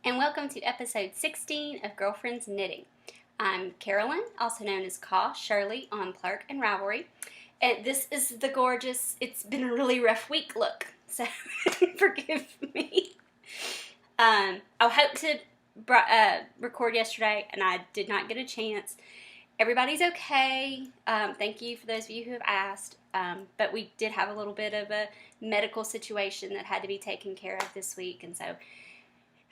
and welcome to episode 16 of Girlfriends Knitting. I'm Carolyn, also known as Ka Shirley on Plurk and Ravelry, and this is the gorgeous, it's been a really rough week look, so forgive me. I hoped to record yesterday, and I did not get a chance. Everybody's okay. Thank you for those of you who have asked, but we did have a little bit of a medical situation that had to be taken care of this week, and so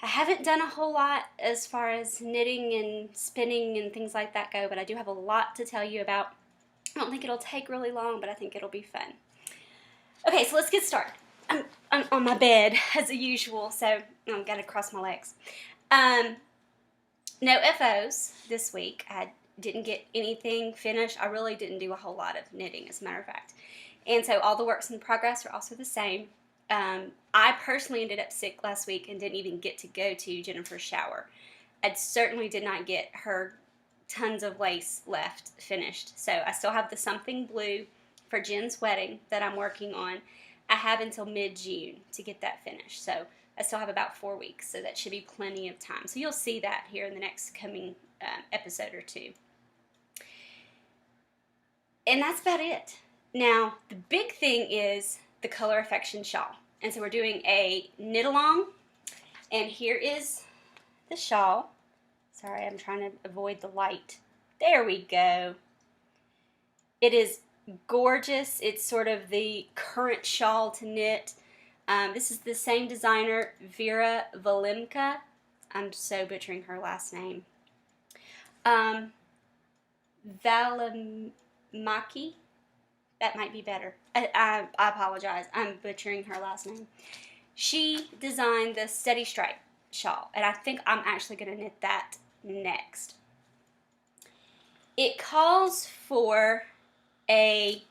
I haven't done a whole lot as far as knitting and spinning and things like that go, but I do have a lot to tell you about. I don't think it'll take really long, but I think it'll be fun. Okay, so let's get started. I'm on my bed as usual, so I've got to cross my legs. No FOs this week. I didn't get anything finished. I really didn't do a whole lot of knitting, as a matter of fact. And so all the works in progress are also the same. I personally ended up sick last week and didn't even get to go to Jennifer's shower. I certainly did not get her tons of lace left finished. So I still have the something blue for Jen's wedding that I'm working on. I have until mid-June to get that finished. So I still have about 4 weeks, so that should be plenty of time. So you'll see that here in the next coming episode or two. And that's about it. Now, the big thing is the Color Affection shawl. And so we're doing a knit along, and here is the shawl. Sorry, I'm trying to avoid the light. There we go. It is gorgeous. It's sort of the current shawl to knit. This is the same designer, Vera Valimka. I'm so butchering her last name. Valimaki. That might be better. I apologize. I'm butchering her last name. She designed the Steady Stripe shawl, and I think I'm actually going to knit that next. It calls for a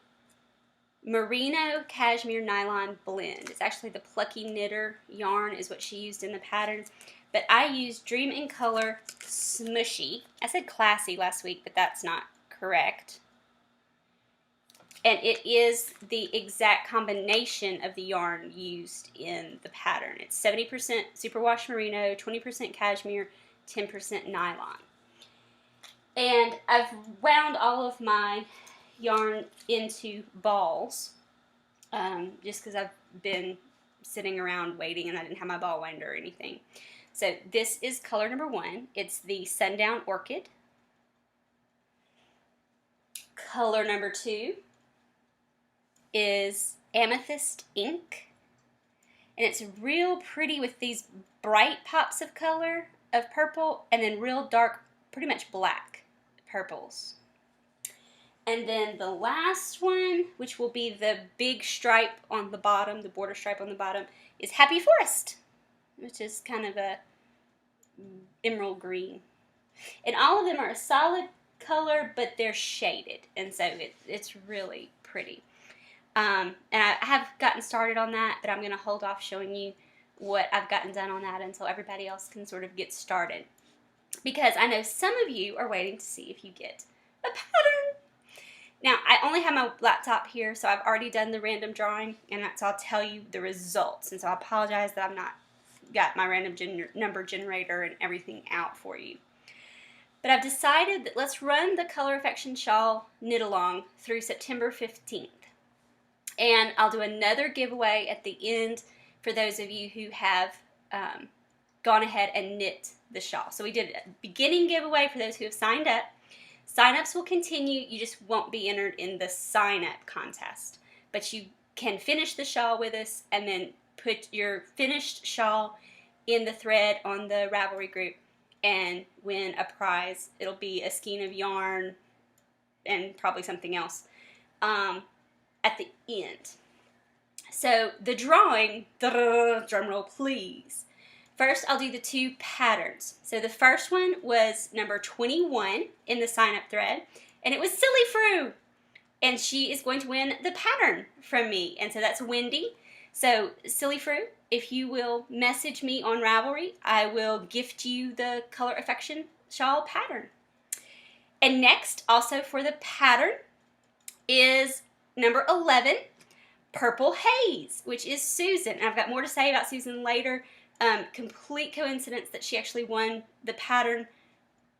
merino cashmere nylon blend. It's actually the Plucky Knitter yarn is what she used in the patterns, but I used Dream in Color Smushy. I said classy last week, but that's not correct. And it is the exact combination of the yarn used in the pattern. It's 70% superwash merino, 20% cashmere, 10% nylon. And I've wound all of my yarn into balls, just because I've been sitting around waiting and I didn't have my ball winder or anything. So this is color number 1. It's the Sundown Orchid. Color number 2 is Amethyst Ink, and it's real pretty with these bright pops of color of purple and then real dark, pretty much black purples. And then the last one, which will be the big stripe on the bottom, the border stripe on the bottom, is Happy Forest, which is kind of a emerald green. And all of them are a solid color, but they're shaded, and so it's really pretty. And I have gotten started on that, but I'm going to hold off showing you what I've gotten done on that until everybody else can sort of get started. Because I know some of you are waiting to see if you get a pattern. Now, I only have my laptop here, so I've already done the random drawing, and so I'll tell you the results. And so I apologize that I've not got my random number generator and everything out for you. But I've decided that let's run the Color Affection shawl knit along through September 15th. And I'll do another giveaway at the end for those of you who have gone ahead and knit the shawl. So we did a beginning giveaway for those who have signed up. Sign-ups will continue. You just won't be entered in the sign-up contest. But you can finish the shawl with us and then put your finished shawl in the thread on the Ravelry group and win a prize. It'll be a skein of yarn and probably something else at the end. So the drawing, drum roll please. First I'll do the 2 patterns. So the first one was number 21 in the sign up thread, and it was Silly Frou, and she is going to win the pattern from me, and so that's Wendy. So Silly Frou, if you will message me on Ravelry, I will gift you the Color Affection shawl pattern. And next, also for the pattern, is number 11, Purple Haze, which is Susan. And I've got more to say about Susan later, Complete coincidence that she actually won the pattern.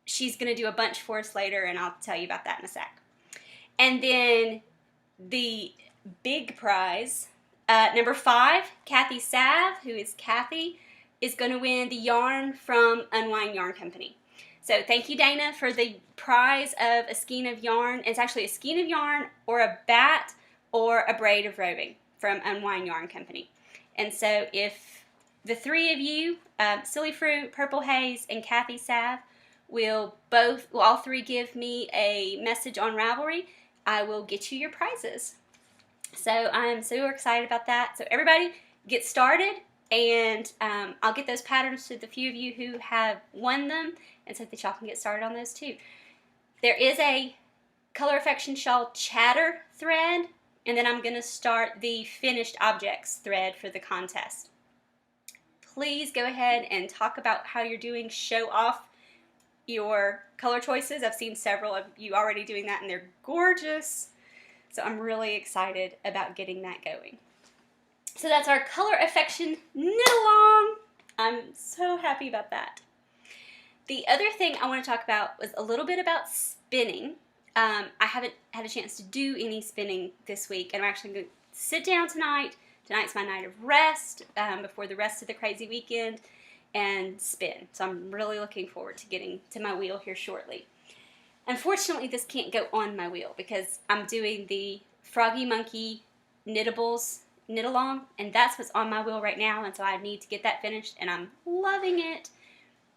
She's going to do a bunch for us later, and I'll tell you about that in a sec. And then the big prize, number 5, Kathy Sav, who is Kathy, is going to win the yarn from Unwind Yarn Company. So thank you, Dana, for the prize of a skein of yarn. It's actually a skein of yarn or a bat or a braid of roving from Unwind Yarn Company. And so if the 3 of you, Silly Fruit, Purple Haze, and Kathy Sav, will all 3 give me a message on Ravelry, I will get you your prizes. So I'm so excited about that. So everybody get started, and I'll get those patterns to the few of you who have won them, and so that y'all can get started on those too. There is a Color Affection Shawl chatter thread, and then I'm going to start the finished objects thread for the contest. Please go ahead and talk about how you're doing. Show off your color choices. I've seen several of you already doing that, and they're gorgeous. So I'm really excited about getting that going. So that's our Color Affection knit along. I'm so happy about that. The other thing I want to talk about was a little bit about spinning. I haven't had a chance to do any spinning this week, and I'm actually going to sit down tonight. Tonight's my night of rest before the rest of the crazy weekend, and spin. So I'm really looking forward to getting to my wheel here shortly. Unfortunately, this can't go on my wheel because I'm doing the FroggyMonkey Knitabulls knit along, and that's what's on my wheel right now, and so I need to get that finished, and I'm loving it.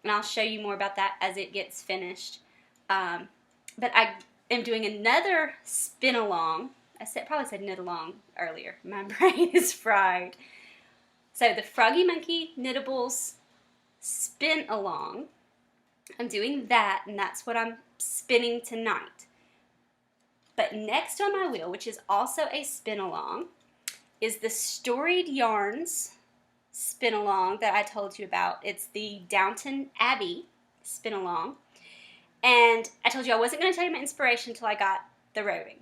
And I'll show you more about that as it gets finished. But I am doing another spin along. Probably said knit along earlier. My brain is fried. So the FroggyMonkey Knitabulls spin along. I'm doing that, and that's what I'm spinning tonight. But next on my wheel, which is also a spin along, is the Storied Yarns spin along that I told you about. It's the Downton Abbey spin along. And I told you I wasn't going to tell you my inspiration until I got the roving.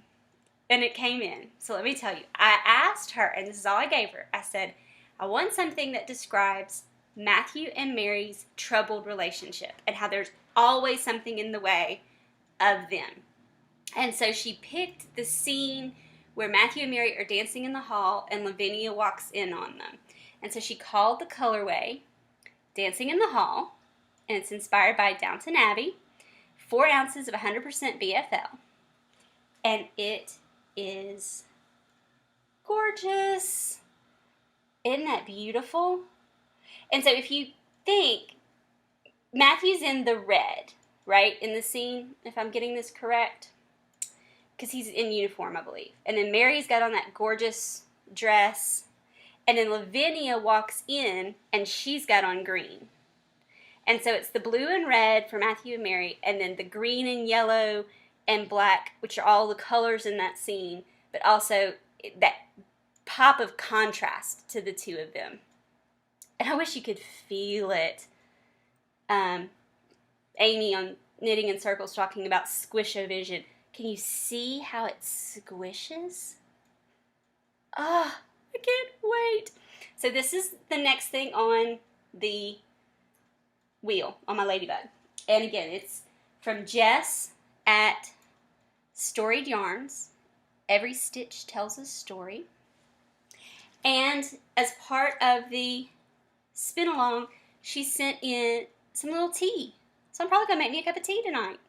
And it came in. So let me tell you. I asked her, and this is all I gave her. I said, I want something that describes Matthew and Mary's troubled relationship and how there's always something in the way of them. And so she picked the scene where Matthew and Mary are dancing in the hall and Lavinia walks in on them. And so she called the colorway Dancing in the Hall, and it's inspired by Downton Abbey, 4 ounces of 100% BFL, and it is gorgeous. Isn't that beautiful? And so if you think, Matthew's in the red, right, in the scene, if I'm getting this correct, because he's in uniform, I believe. And then Mary's got on that gorgeous dress. And then Lavinia walks in, and she's got on green. And so it's the blue and red for Matthew and Mary, and then the green and yellow and black, which are all the colors in that scene, but also that pop of contrast to the two of them. And I wish you could feel it. Amy on Knitting in Circles talking about squish-o-vision. Can you see how it squishes? Ah. I can't wait. So this is the next thing on the wheel, on my ladybug. And again, it's from Jess at Storied Yarns. Every stitch tells a story. And as part of the spin along, she sent in some little tea. So I'm probably going to make me a cup of tea tonight.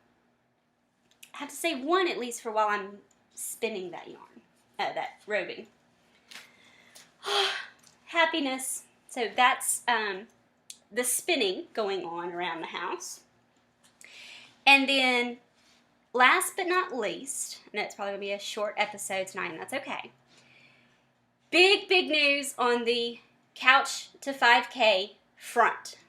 I have to save one at least for while I'm spinning that yarn, that roving. Happiness. So that's the spinning going on around the house. And then last but not least, and it's probably going to be a short episode tonight, and that's okay. Big news on the Couch to 5K front.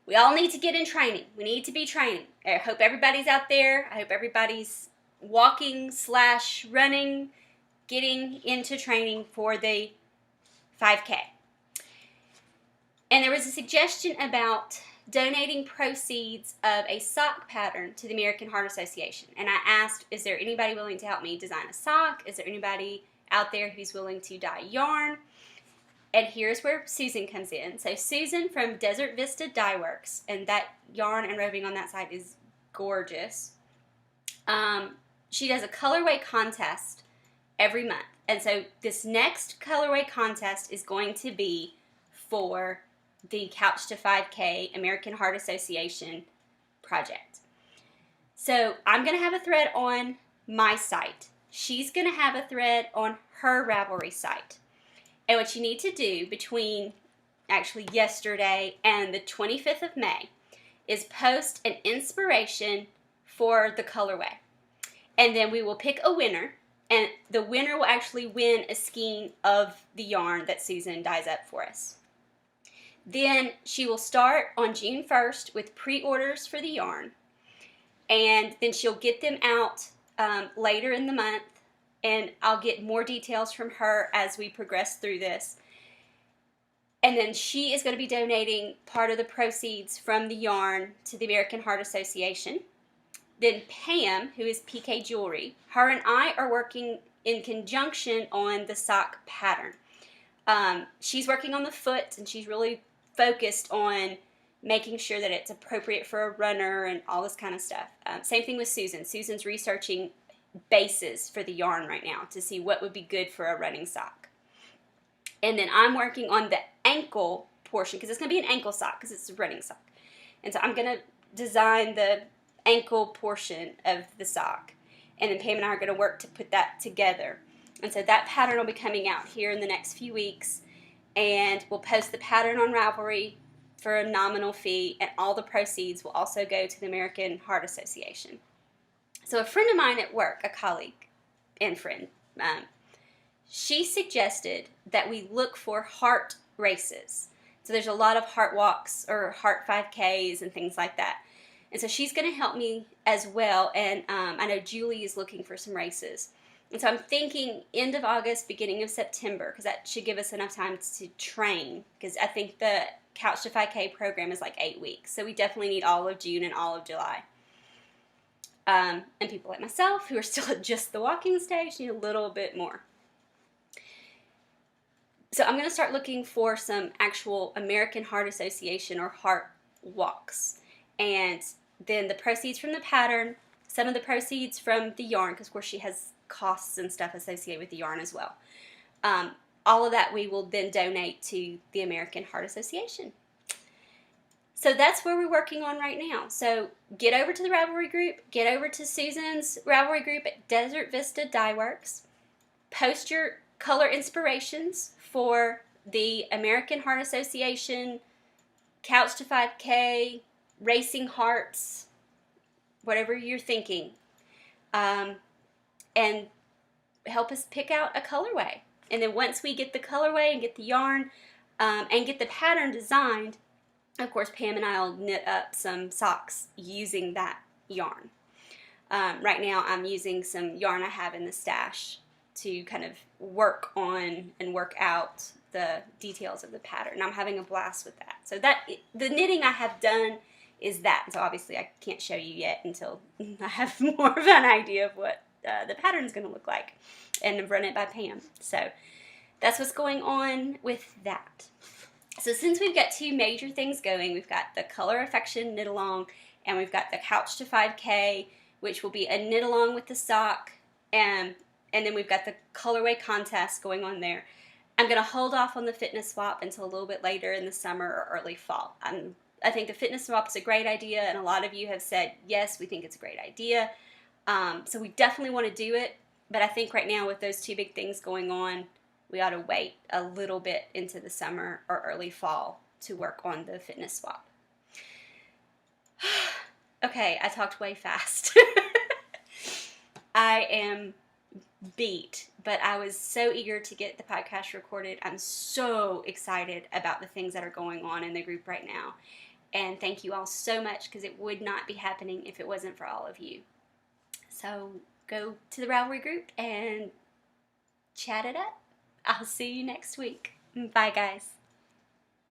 We all need to get in training. We need to be training. I hope everybody's out there. I hope everybody's walking/running, getting into training for the 5K. And there was a suggestion about donating proceeds of a sock pattern to the American Heart Association. And I asked, is there anybody willing to help me design a sock? Is there anybody out there who's willing to dye yarn? And here's where Susan comes in. So Susan from Desert Vista Dye Works, and that yarn and roving on that side is gorgeous. She does a colorway contest every month. And so this next colorway contest is going to be for the Couch to 5K American Heart Association project. So I'm going to have a thread on my site. She's going to have a thread on her Ravelry site. And what you need to do between actually yesterday and the 25th of May is post an inspiration for the colorway. And then we will pick a winner, and the winner will actually win a skein of the yarn that Susan dyes up for us. Then she will start on June 1st with pre-orders for the yarn, and then she'll get them out later in the month, and I'll get more details from her as we progress through this. And then she is going to be donating part of the proceeds from the yarn to the American Heart Association. Then Pam, who is PK Jewelry, her and I are working in conjunction on the sock pattern. She's working on the foot, and she's really focused on making sure that it's appropriate for a runner and all this kind of stuff. Same thing with Susan. Susan's researching bases for the yarn right now to see what would be good for a running sock. And then I'm working on the ankle portion, because it's going to be an ankle sock because it's a running sock. And so I'm going to design the ankle portion of the sock, and then Pam and I are going to work to put that together. And so that pattern will be coming out here in the next few weeks, and we'll post the pattern on Ravelry for a nominal fee, and all the proceeds will also go to the American Heart Association. So a friend of mine at work, a colleague and friend, she suggested that we look for heart races. So there's a lot of heart walks or heart 5Ks and things like that. And so she's going to help me as well, and I know Julie is looking for some races. And so I'm thinking end of August, beginning of September, because that should give us enough time to train, because I think the Couch to 5K program is like 8 weeks. So we definitely need all of June and all of July. And people like myself who are still at just the walking stage need a little bit more. So I'm going to start looking for some actual American Heart Association or heart walks. And then the proceeds from the pattern, some of the proceeds from the yarn, because of course she has costs and stuff associated with the yarn as well. All of that we will then donate to the American Heart Association. So that's where we're working on right now. So get over to the Ravelry group, get over to Susan's Ravelry group at Desert Vista Dye Works, post your color inspirations for the American Heart Association, Couch to 5K, Racing Hearts, whatever you're thinking, and help us pick out a colorway. And then once we get the colorway and get the yarn and get the pattern designed, of course Pam and I will knit up some socks using that yarn. Right now I'm using some yarn I have in the stash to kind of work on and work out the details of the pattern. I'm having a blast with that. So that the knitting I have done is that. So obviously I can't show you yet until I have more of an idea of what the pattern is going to look like and run it by Pam. So that's what's going on with that. So since we've got two major things going, we've got the Color Affection knit along, and we've got the Couch to 5K, which will be a knit along with the sock, and then we've got the colorway contest going on there. I'm going to hold off on the fitness swap until a little bit later in the summer or early fall. I think the fitness swap is a great idea, and a lot of you have said, yes, we think it's a great idea. So we definitely want to do it, but I think right now with those two big things going on, we ought to wait a little bit into the summer or early fall to work on the fitness swap. Okay, I talked way fast. I am beat, but I was so eager to get the podcast recorded. I'm so excited about the things that are going on in the group right now. And thank you all so much, because it would not be happening if it wasn't for all of you. So go to the Ravelry group and chat it up. I'll see you next week. Bye, guys.